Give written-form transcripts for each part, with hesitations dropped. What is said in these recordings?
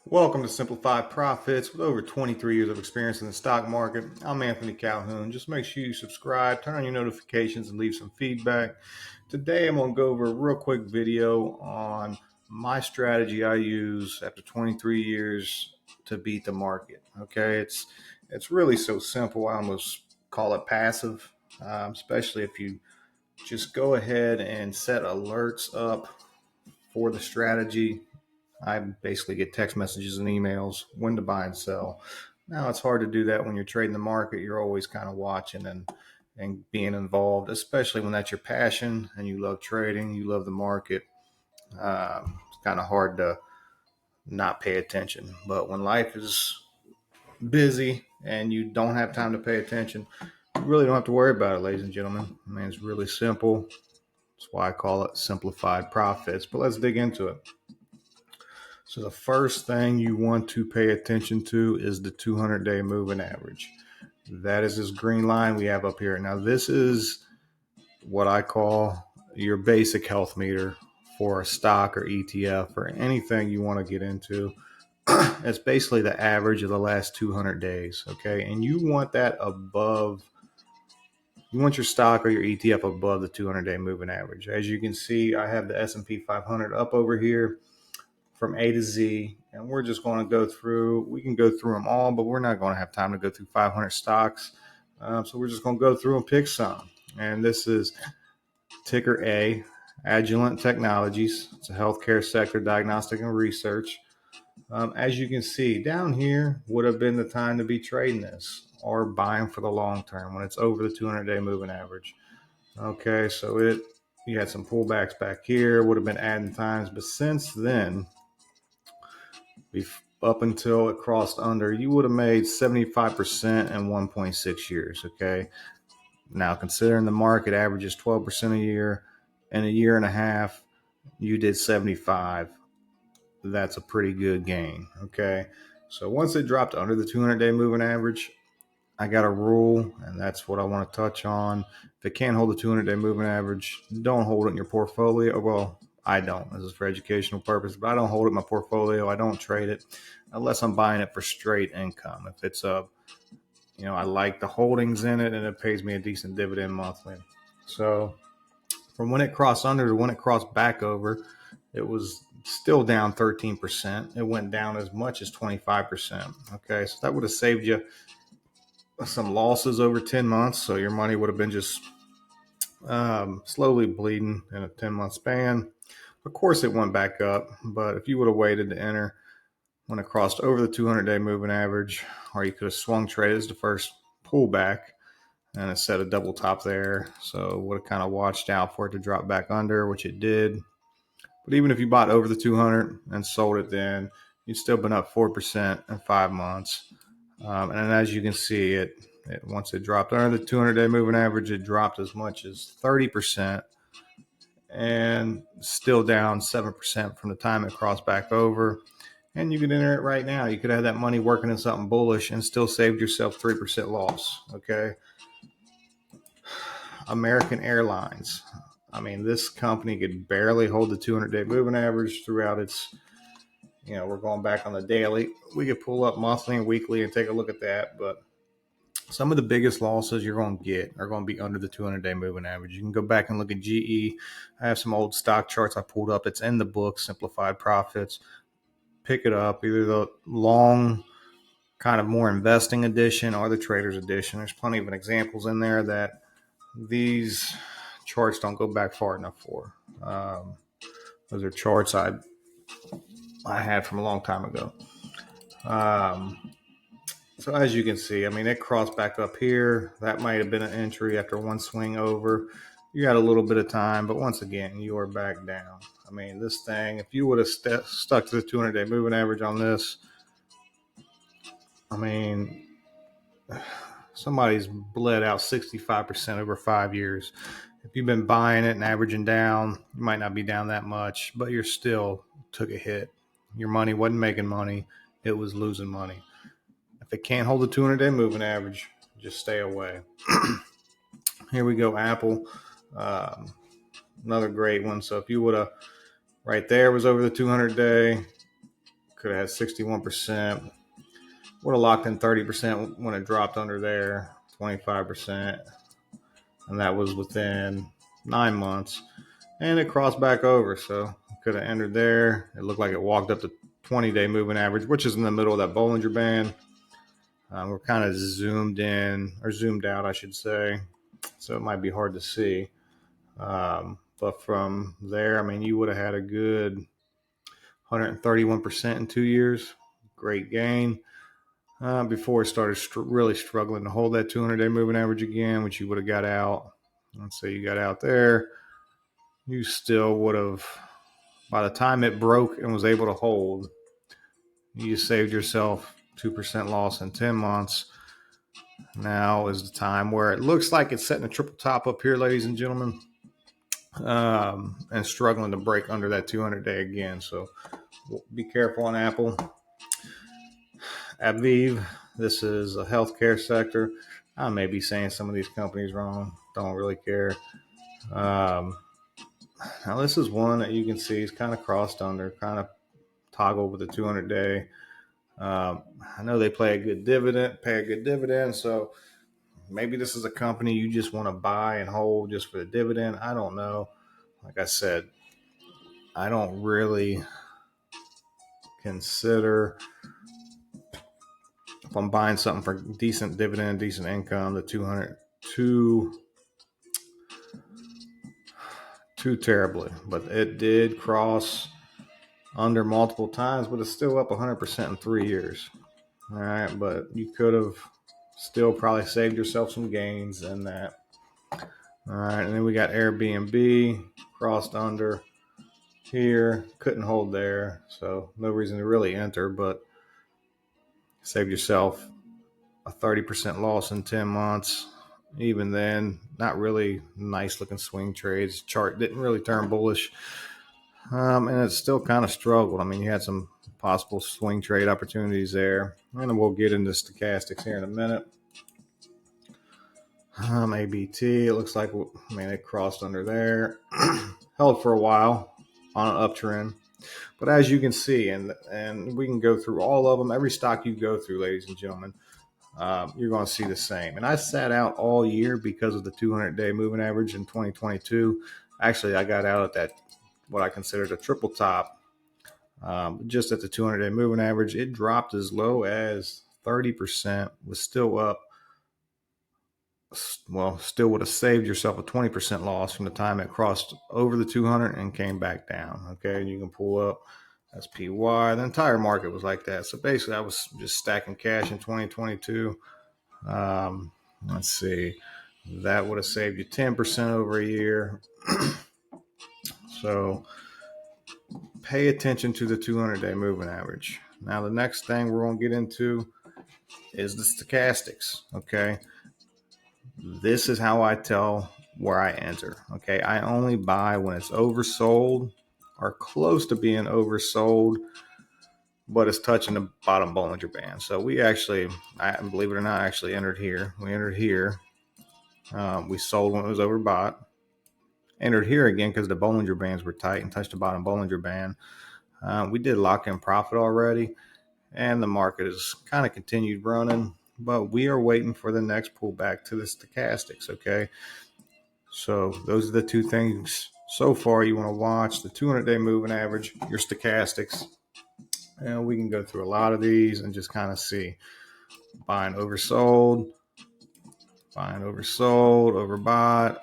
Welcome to Simplified Profits. With over 23 years of experience in the stock market, I'm Anthony Calhoun. Just make sure you subscribe, turn on your notifications, and leave some feedback. Today, I'm going to go over a real quick video on my strategy I use after 23 years to beat the market. Okay, it's really so simple. I almost call it passive, especially if you just go ahead and set alerts up for the strategy. I basically get text messages and emails when to buy and sell. Now it's hard to do that when you're trading the market. You're always kind of watching and being involved, especially when that's your passion and you love trading, you love the market. It's kind of hard to not pay attention. But when life is busy and you don't have time to pay attention, you really don't have to worry about it, ladies and gentlemen. I mean, it's really simple. That's why I call it simplified profits. But let's dig into it. So the first thing you want to pay attention to is the 200-day moving average. That is this green line we have up here. Now this is what I call your basic health meter for a stock or ETF or anything you want to get into. It's basically the average of the last 200 days, okay? And you want that above, you want your stock or your ETF above the 200-day moving average. As you can see, I have the S&P 500 up over here from A to Z, and we're just going to go through. We can go through them all, but we're not going to have time to go through 500 stocks. So we're just going to go through and pick some. And this is ticker A, Agilent Technologies. It's a healthcare sector, diagnostic and research. As you can see, down here would have been the time to be trading this or buying for the long term when it's over the 200-day moving average. Okay, so you had some pullbacks back here, would have been adding times, but since then, up until it crossed under, you would have made 75% in 1.6 years. Okay. Now, considering the market averages 12% a year, in a year and a half, you did 75. That's a pretty good gain. Okay. So once it dropped under the 200-day moving average, I got a rule, and that's what I want to touch on. If it can't hold the 200-day moving average, don't hold it in your portfolio. Well, I don't. This is for educational purpose, but I don't hold it in my portfolio. I don't trade it unless I'm buying it for straight income. If it's I like the holdings in it and it pays me a decent dividend monthly. So from when it crossed under to when it crossed back over, it was still down 13%. It went down as much as 25%. Okay, so that would have saved you some losses over 10 months. So your money would have been just slowly bleeding in a 10-month span. Of course, it went back up, but if you would have waited to enter when it crossed over the 200-day moving average, or you could have swung trade as the first pullback and it set a double top there. So would have kind of watched out for it to drop back under, which it did. But even if you bought over the 200 and sold it then, you'd still been up 4% in 5 months. And as you can see, once it dropped under the 200-day moving average, it dropped as much as 30% and still down 7% from the time it crossed back over. And you could enter it right now. You could have that money working in something bullish and still saved yourself 3% loss. Okay. American Airlines. I mean, this company could barely hold the 200-day moving average throughout its, we're going back on the daily. We could pull up monthly and weekly and take a look at that. But some of the biggest losses you're going to get are going to be under the 200-day moving average. You can go back and look at GE. I have some old stock charts I pulled up. It's in the book, Simplified Profits. Pick it up, either the long kind of more investing edition or the trader's edition. There's plenty of examples in there that these charts don't go back far enough for. Those are charts I had from a long time ago. So as you can see, I mean, it crossed back up here. That might have been an entry after one swing over. You got a little bit of time, but once again, you are back down. I mean, this thing, if you would have stuck to the 200-day moving average on this, I mean, somebody's bled out 65% over 5 years. If you've been buying it and averaging down, you might not be down that much, but you're still took a hit. Your money wasn't making money. It was losing money. If it can't hold the 200-day moving average, just stay away. Here we go, Apple. Another great one. So if you would have, right there was over the 200-day, Could have had 61%. Would have locked in 30% when it dropped under there, 25%. And that was within 9 months. And it crossed back over. So could have entered there. It looked like it walked up to 20-day moving average, which is in the middle of that Bollinger Band. We're kind of zoomed in, or zoomed out, I should say. So it might be hard to see. But from there, I mean, you would have had a good 131% in 2 years. Great gain. Before it started really struggling to hold that 200-day moving average again, which you would have got out. Let's say you got out there. You still would have, by the time it broke and was able to hold, you saved yourself 2% loss in 10 months. Now is the time where it looks like it's setting a triple top up here, ladies and gentlemen, and struggling to break under that 200-day again. So be careful on Apple. AbbVie, this is a healthcare sector. I may be saying some of these companies wrong. Don't really care. Now this is one that you can see is kind of crossed under, kind of toggle with the 200-day. I know they pay a good dividend. So maybe this is a company you just want to buy and hold just for the dividend. I don't know. Like I said, I don't really consider, if I'm buying something for decent dividend, decent income, the 200 too terribly. But it did cross under multiple times, but it's still up 100% in 3 years. All right, but you could have still probably saved yourself some gains in that. All right, and then we got Airbnb crossed under here, couldn't hold there, so no reason to really enter, but save yourself a 30% loss in 10 months. Even then, not really nice looking swing trades. Chart didn't really turn bullish, and it still kind of struggled. I mean, you had some possible swing trade opportunities there, and we'll get into stochastics here in a minute. ABT, it looks like, I mean, it crossed under there, held for a while on an uptrend. But as you can see, and we can go through all of them, every stock you go through, ladies and gentlemen, you're going to see the same. And I sat out all year because of the 200-day moving average in 2022. Actually, I got out at that, what I considered a triple top, just at the 200-day moving average. It dropped as low as 30%, was still up. Well, still would have saved yourself a 20% loss from the time it crossed over the 200 and came back down. Okay, and you can pull up SPY. The entire market was like that. So basically, I was just stacking cash in 2022. Let's see, that would have saved you 10% over a year. So pay attention to the 200-day moving average. Now, the next thing we're going to get into is the stochastics. Okay. This is how I tell where I enter. Okay. I only buy when it's oversold or close to being oversold, but it's touching the bottom Bollinger Band. So we actually, believe it or not, actually entered here. We entered here. We sold when it was overbought. Entered here again because the Bollinger Bands were tight and touched the bottom Bollinger Band. We did lock in profit already, and the market has kind of continued running. But we are waiting for the next pullback to the stochastics, okay? So those are the two things so far you want to watch: the 200-day moving average, your stochastics. And we can go through a lot of these and just kind of see. Buying oversold, overbought,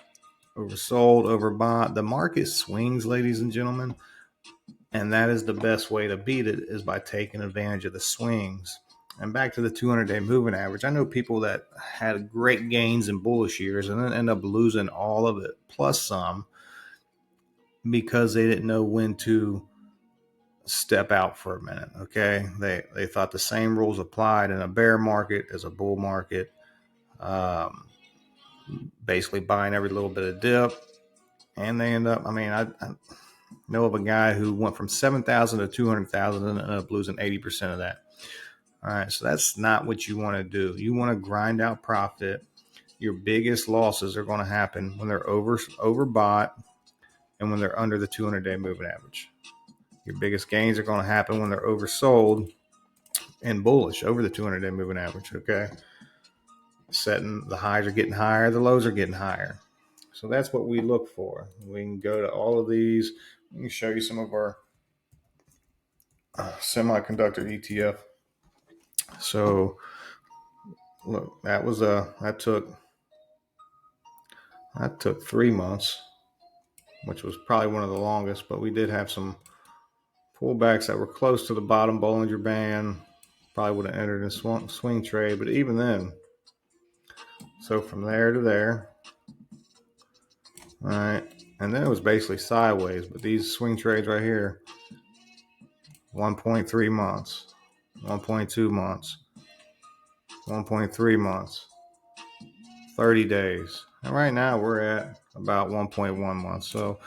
oversold, overbought. The market swings, ladies and gentlemen, and that is the best way to beat it, is by taking advantage of the swings. And back to the 200-day moving average, I know people that had great gains in bullish years and then end up losing all of it, plus some, because they didn't know when to step out for a minute. Okay, they thought the same rules applied in a bear market as a bull market. Basically buying every little bit of dip, and they end up, I know of a guy who went from 7,000 to 200,000 and ended up losing 80% of that. All right, so that's not what you want to do. You want to grind out profit. Your biggest losses are going to happen when they're overbought and when they're under the 200-day moving average. Your biggest gains are going to happen when they're oversold and bullish over the 200-day moving average. Okay, setting the highs are getting higher, the lows are getting higher. So that's what we look for. We can go to all of these. We can show you some of our semiconductor ETF. So look, that took 3 months, which was probably one of the longest, but we did have some pullbacks that were close to the bottom Bollinger Band. Probably would have entered a swing trade, but even then, so from there to there, all right, and then it was basically sideways. But these swing trades right here, 1.3 months, 1.2 months, 1.3 months, 30 days. And right now we're at about 1.1 months. So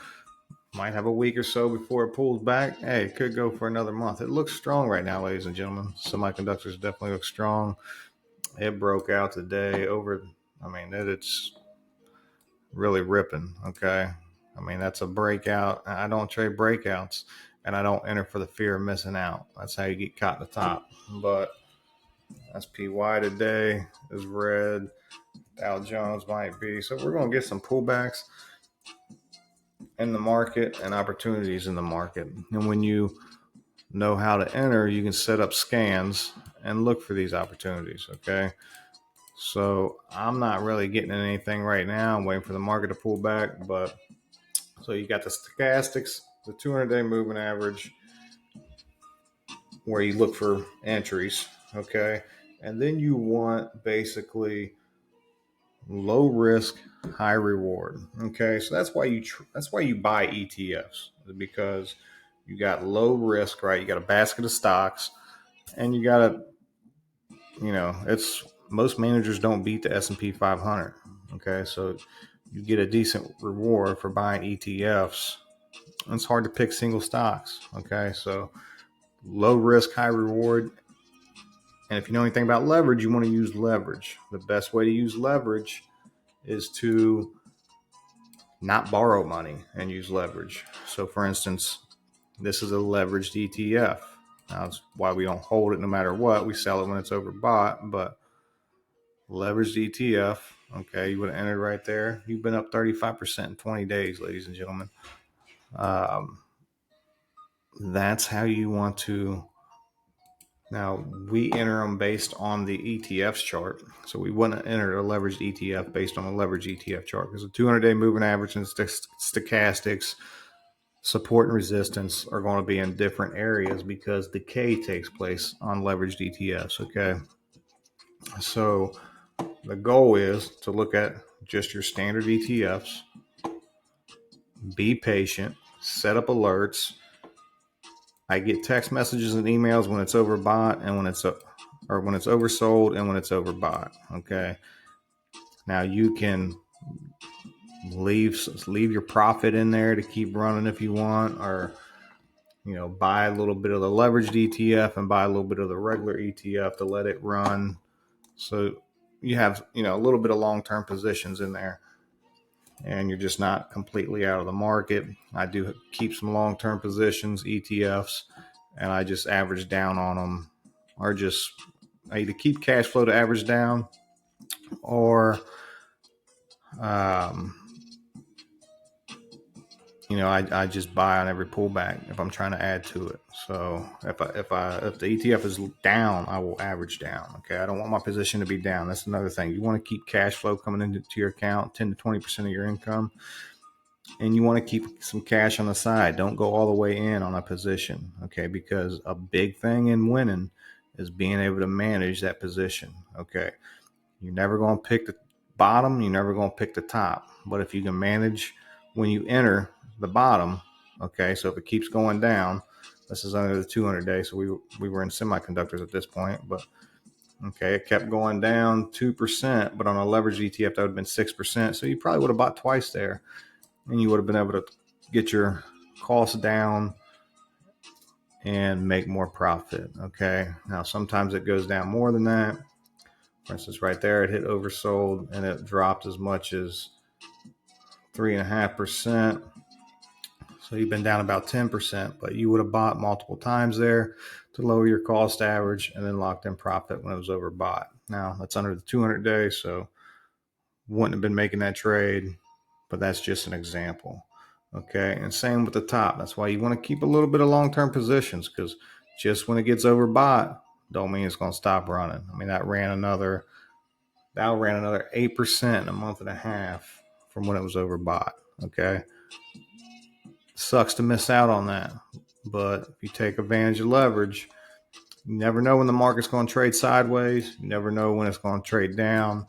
might have a week or so before it pulls back. Hey, it could go for another month. It looks strong right now, ladies and gentlemen. Semiconductors definitely look strong. It broke out today it's really ripping. Okay. That's a breakout. I don't trade breakouts, and I don't enter for the fear of missing out. That's how you get caught in the top. But SPY today is red. Dow Jones might be. So we're going to get some pullbacks in the market and opportunities in the market. And when you know how to enter, you can set up scans and look for these opportunities. Okay. So I'm not really getting anything right now. I'm waiting for the market to pull back. But so you got the stochastics, the 200-day moving average, where you look for entries. Okay. And then you want basically low risk, high reward. Okay, so that's why you buy ETFs, because you got low risk, right? You got a basket of stocks, and you got it's most managers don't beat the S&P 500. Okay, so you get a decent reward for buying ETFs. It's hard to pick single stocks. Okay, so low risk, high reward. And if you know anything about leverage, you want to use leverage. The best way to use leverage is to not borrow money and use leverage. So for instance, this is a leveraged ETF. That's why we don't hold it no matter what. We sell it when it's overbought, but leveraged ETF, okay, you would have entered right there. You've been up 35% in 20 days, ladies and gentlemen. That's how you want to. Now, we enter them based on the ETFs chart. So we wouldn't enter a leveraged ETF based on a leveraged ETF chart, because the 200-day moving average and stochastics, support and resistance are going to be in different areas because decay takes place on leveraged ETFs. Okay. So the goal is to look at just your standard ETFs, be patient, set up alerts. I get text messages and emails when it's overbought and when it's oversold and when it's overbought. Okay. Now you can leave your profit in there to keep running if you want, or buy a little bit of the leveraged ETF and buy a little bit of the regular ETF to let it run. So you have a little bit of long-term positions in there, and you're just not completely out of the market. I do keep some long-term positions, ETFs, and I just average down on them, or just I either keep cash flow to average down, or I just buy on every pullback if I'm trying to add to it. So if the ETF is down, I will average down. Okay, I don't want my position to be down. That's another thing. You want to keep cash flow coming into your account, 10 to 20% of your income, and you want to keep some cash on the side. Don't go all the way in on a position. Okay, because a big thing in winning is being able to manage that position. Okay, you're never going to pick the bottom. You're never going to pick the top. But if you can manage when you enter the bottom, okay, so if it keeps going down, this is under the 200 day, so we were in semiconductors at this point, but okay, it kept going down 2%, but on a leveraged ETF that would have been 6%, so you probably would have bought twice there, and you would have been able to get your costs down and make more profit. Okay, now sometimes it goes down more than that. For instance, right there, it hit oversold and it dropped as much as 3.5%. So you've been down about 10%, but you would have bought multiple times there to lower your cost average and then locked in profit when it was overbought. Now that's under the 200 days, so wouldn't have been making that trade, but that's just an example. Okay, and same with the top. That's why you want to keep a little bit of long-term positions, because just when it gets overbought, don't mean it's going to stop running. I mean, Dow ran another 8% in a month and a half from when it was overbought. Okay, sucks to miss out on that, but if you take advantage of leverage, you never know when the market's going to trade sideways. You never know when it's going to trade down.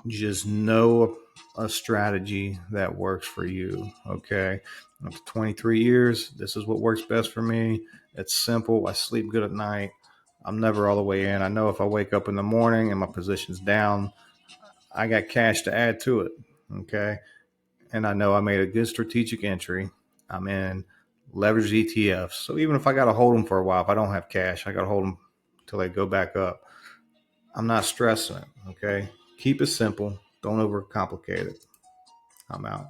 Just know a strategy that works for you. Okay. After 23 years, this is what works best for me. It's simple. I sleep good at night. I'm never all the way in. I know if I wake up in the morning and my position's down, I got cash to add to it. Okay. And I know I made a good strategic entry. I'm in leveraged ETFs. So even if I got to hold them for a while, if I don't have cash, I got to hold them till they go back up. I'm not stressing it. Okay. Keep it simple. Don't overcomplicate it. I'm out.